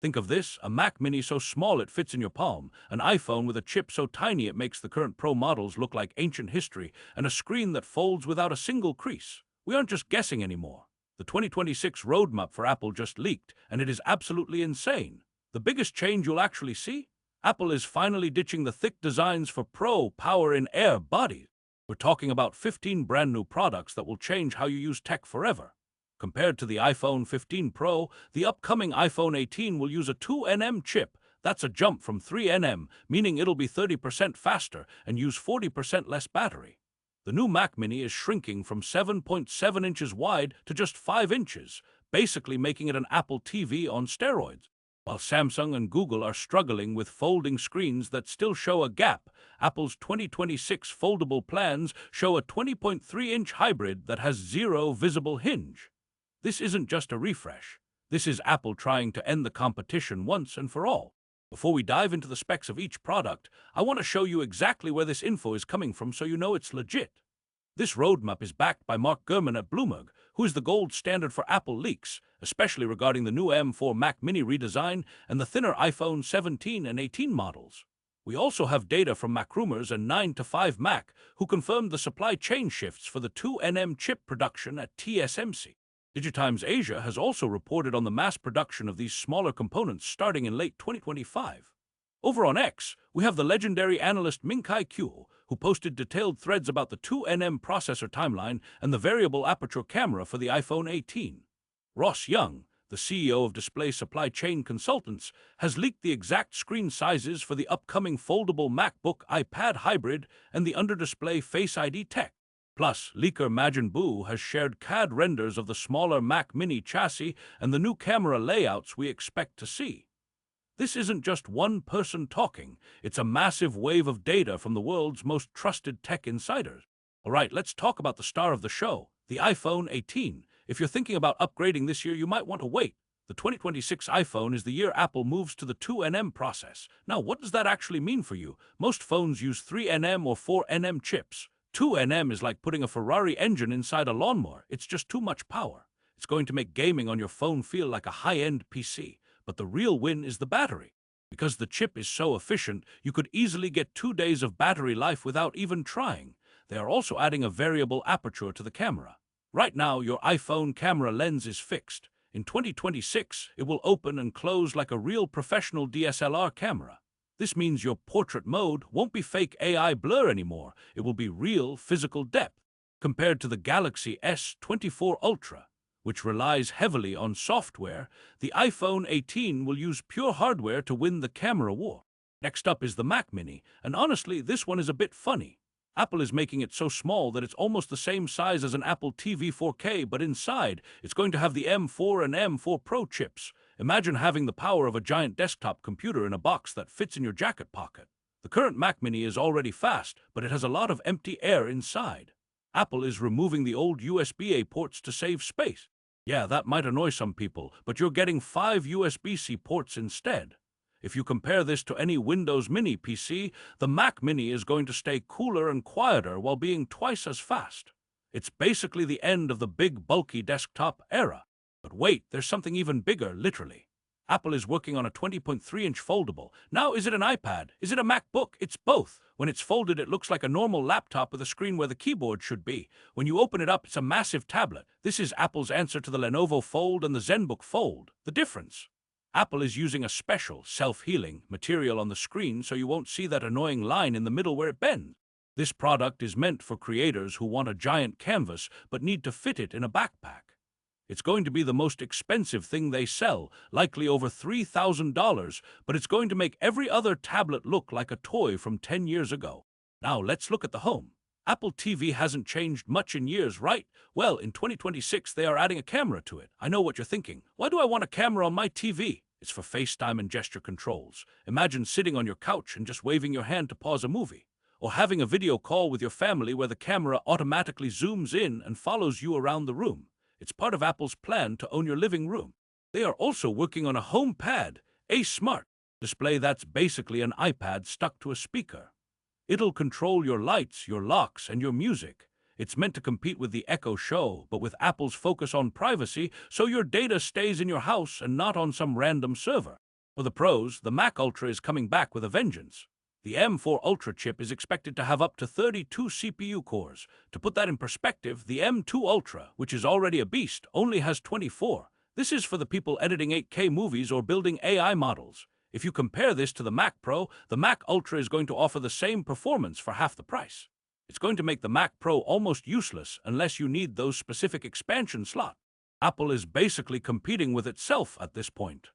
Think of this, a Mac Mini so small it fits in your palm, an iPhone with a chip so tiny it makes the current Pro models look like ancient history, and a screen that folds without a single crease. We aren't just guessing anymore. The 2026 roadmap for Apple just leaked, and it is absolutely insane. The biggest change you'll actually see? Apple is finally ditching the thick designs for Pro power-in-air bodies. We're talking about 15 brand new products that will change how you use tech forever. Compared to the iPhone 15 Pro, the upcoming iPhone 18 will use a 2nm chip. That's a jump from 3nm, meaning it'll be 30% faster and use 40% less battery. The new Mac Mini is shrinking from 7.7 inches wide to just 5 inches, basically making it an Apple TV on steroids. While Samsung and Google are struggling with folding screens that still show a gap, Apple's 2026 foldable plans show a 20.3-inch hybrid that has zero visible hinge. This isn't just a refresh. This is Apple trying to end the competition once and for all. Before we dive into the specs of each product, I want to show you exactly where this info is coming from so you know it's legit. This roadmap is backed by Mark Gurman at Bloomberg, who is the gold standard for Apple leaks, especially regarding the new M4 Mac Mini redesign and the thinner iPhone 17 and 18 models. We also have data from MacRumors and 9to5Mac, who confirmed the supply chain shifts for the 2nm chip production at TSMC. Digitimes Asia has also reported on the mass production of these smaller components starting in late 2025. Over on X, we have the legendary analyst Ming-Kai Kuo, who posted detailed threads about the 2nm processor timeline and the variable aperture camera for the iPhone 18. Ross Young, the CEO of Display Supply Chain Consultants, has leaked the exact screen sizes for the upcoming foldable MacBook iPad hybrid and the under-display Face ID tech. Plus, leaker Majin Buu has shared CAD renders of the smaller Mac Mini chassis and the new camera layouts we expect to see. This isn't just one person talking, it's a massive wave of data from the world's most trusted tech insiders. Alright, let's talk about the star of the show, the iPhone 18. If you're thinking about upgrading this year, you might want to wait. The 2026 iPhone is the year Apple moves to the 2nm process. Now, what does that actually mean for you? Most phones use 3nm or 4nm chips. 2nm is like putting a Ferrari engine inside a lawnmower. It's just too much power. It's going to make gaming on your phone feel like a high-end PC. But the real win is the battery. Because the chip is so efficient, you could easily get 2 days of battery life without even trying. They are also adding a variable aperture to the camera. Right now, your iPhone camera lens is fixed. In 2026, it will open and close like a real professional DSLR camera. This means your portrait mode won't be fake AI blur anymore. It will be real physical depth. Compared to the Galaxy S24 Ultra, which relies heavily on software, the iPhone 18 will use pure hardware to win the camera war. Next up is the Mac Mini, and honestly, this one is a bit funny. Apple is making it so small that it's almost the same size as an Apple TV 4K, but inside, it's going to have the M4 and M4 Pro chips. Imagine having the power of a giant desktop computer in a box that fits in your jacket pocket. The current Mac Mini is already fast, but it has a lot of empty air inside. Apple is removing the old USB-A ports to save space. Yeah, that might annoy some people, but you're getting 5 USB-C ports instead. If you compare this to any Windows Mini PC, the Mac Mini is going to stay cooler and quieter while being twice as fast. It's basically the end of the big, bulky desktop era. But wait, there's something even bigger, literally. Apple is working on a 20.3-inch foldable. Now, is it an iPad? Is it a MacBook? It's both. When it's folded, it looks like a normal laptop with a screen where the keyboard should be. When you open it up, it's a massive tablet. This is Apple's answer to the Lenovo Fold and the ZenBook Fold. The difference? Apple is using a special, self-healing material on the screen so you won't see that annoying line in the middle where it bends. This product is meant for creators who want a giant canvas but need to fit it in a backpack. It's going to be the most expensive thing they sell, likely over $3,000, but it's going to make every other tablet look like a toy from 10 years ago. Now let's look at the home. Apple TV hasn't changed much in years, right? Well, in 2026 they are adding a camera to it. I know what you're thinking. Why do I want a camera on my TV? It's for FaceTime and gesture controls. Imagine sitting on your couch and just waving your hand to pause a movie. Or having a video call with your family where the camera automatically zooms in and follows you around the room. It's part of Apple's plan to own your living room. They are also working on a HomePad, a smart display that's basically an iPad stuck to a speaker. It'll control your lights, your locks, and your music. It's meant to compete with the Echo Show, but with Apple's focus on privacy, so your data stays in your house and not on some random server. For the pros, the Mac Ultra is coming back with a vengeance. The M4 Ultra chip is expected to have up to 32 CPU cores. To put that in perspective, the M2 Ultra, which is already a beast, only has 24. This is for the people editing 8K movies or building AI models. If you compare this to the Mac Pro, the Mac Ultra is going to offer the same performance for half the price. It's going to make the Mac Pro almost useless unless you need those specific expansion slots. Apple is basically competing with itself at this point.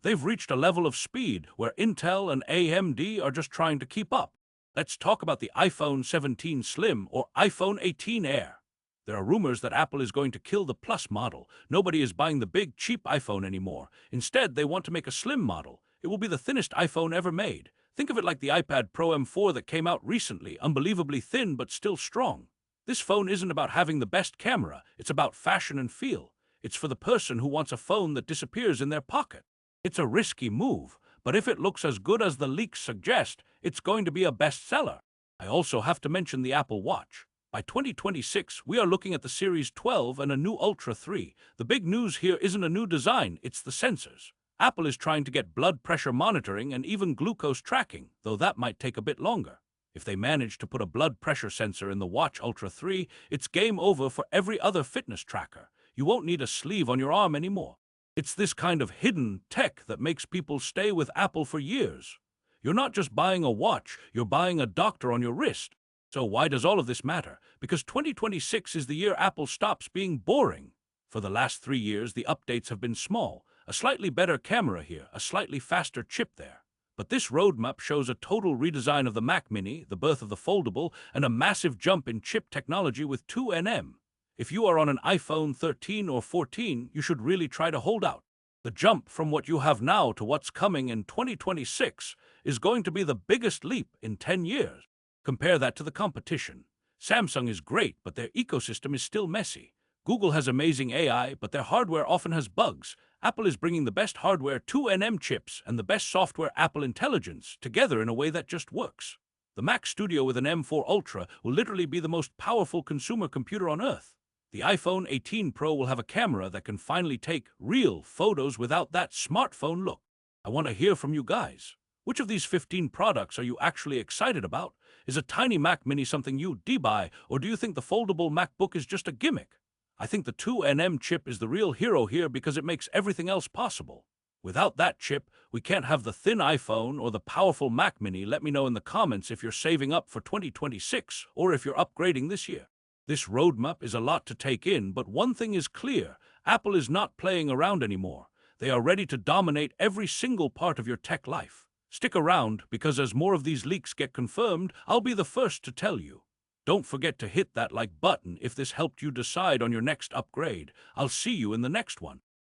They've reached a level of speed where Intel and AMD are just trying to keep up. Let's talk about the iPhone 17 Slim or iPhone 18 Air. There are rumors that Apple is going to kill the Plus model. Nobody is buying the big, cheap iPhone anymore. Instead, they want to make a slim model. It will be the thinnest iPhone ever made. Think of it like the iPad Pro M4 that came out recently, unbelievably thin but still strong. This phone isn't about having the best camera, it's about fashion and feel. It's for the person who wants a phone that disappears in their pocket. It's a risky move, but if it looks as good as the leaks suggest, it's going to be a bestseller. I also have to mention the Apple Watch. By 2026, we are looking at the Series 12 and a new Ultra 3. The big news here isn't a new design, it's the sensors. Apple is trying to get blood pressure monitoring and even glucose tracking, though that might take a bit longer. If they manage to put a blood pressure sensor in the Watch Ultra 3, it's game over for every other fitness tracker. You won't need a sleeve on your arm anymore. It's this kind of hidden tech that makes people stay with Apple for years. You're not just buying a watch, you're buying a doctor on your wrist. So why does all of this matter? Because 2026 is the year Apple stops being boring. For the last 3 years, the updates have been small. A slightly better camera here, a slightly faster chip there. But this roadmap shows a total redesign of the Mac Mini, the birth of the foldable, and a massive jump in chip technology with 2nm. If you are on an iPhone 13 or 14, you should really try to hold out. The jump from what you have now to what's coming in 2026 is going to be the biggest leap in 10 years. Compare that to the competition. Samsung is great, but their ecosystem is still messy. Google has amazing AI, but their hardware often has bugs. Apple is bringing the best hardware 2nm chips and the best software Apple Intelligence together in a way that just works. The Mac Studio with an M4 Ultra will literally be the most powerful consumer computer on Earth. The iPhone 18 Pro will have a camera that can finally take real photos without that smartphone look. I want to hear from you guys. Which of these 15 products are you actually excited about? Is a tiny Mac Mini something you'd buy, or do you think the foldable MacBook is just a gimmick? I think the 2nm chip is the real hero here because it makes everything else possible. Without that chip, we can't have the thin iPhone or the powerful Mac Mini. Let me know in the comments if you're saving up for 2026 or if you're upgrading this year. This roadmap is a lot to take in, but one thing is clear. Apple is not playing around anymore. They are ready to dominate every single part of your tech life. Stick around, because as more of these leaks get confirmed, I'll be the first to tell you. Don't forget to hit that like button if this helped you decide on your next upgrade. I'll see you in the next one.